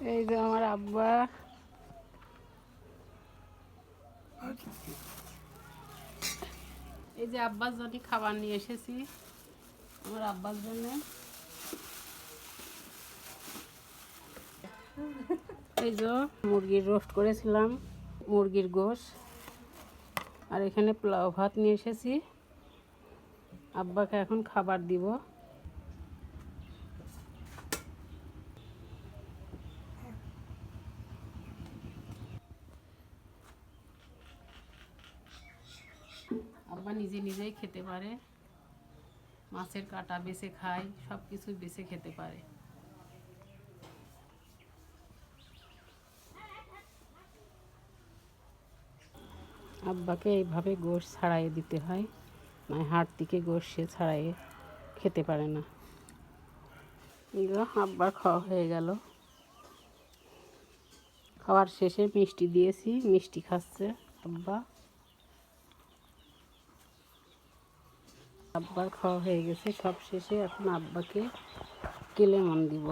এই যে আমার আব্বা, এই যে আব্বার জন্য খাবার নিয়ে এসেছি আমার আব্বার জন্য। এই যে মুরগির রোস্ট করেছিলাম, মুরগির গোশ, আর এখানে পোলাও ভাত নিয়ে এসেছি। আব্বাকে এখন খাবার দিব। আব্বা নিজে নিজেই খেতে পারে, মাছের কাঁটা বেছে খায়, সব কিছু বেছে খেতে পারে। আব্বাকে এইভাবে গোশ ছাড়াইয়ে দিতে হয়, মানে হাড় থেকে গোশ সে ছাড়াইয়ে খেতে পারে না। আব্বার খাওয়া হয়ে গেল। খাওয়ার শেষে মিষ্টি দিয়েছি, মিষ্টি খাচ্ছে আব্বা। আব্বার খাওয়া হয়ে গেছে সব শেষে, এখন আব্বাকে কেলেমন দিব।